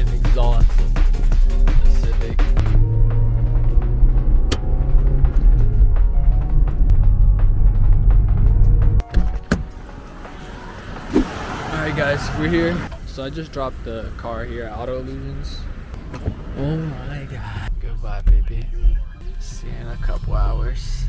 freaking exhaust. The Civic. Alright guys, we're here. So I just dropped the car here at Auto Illusions. Oh my god. Goodbye baby. See you in a couple hours.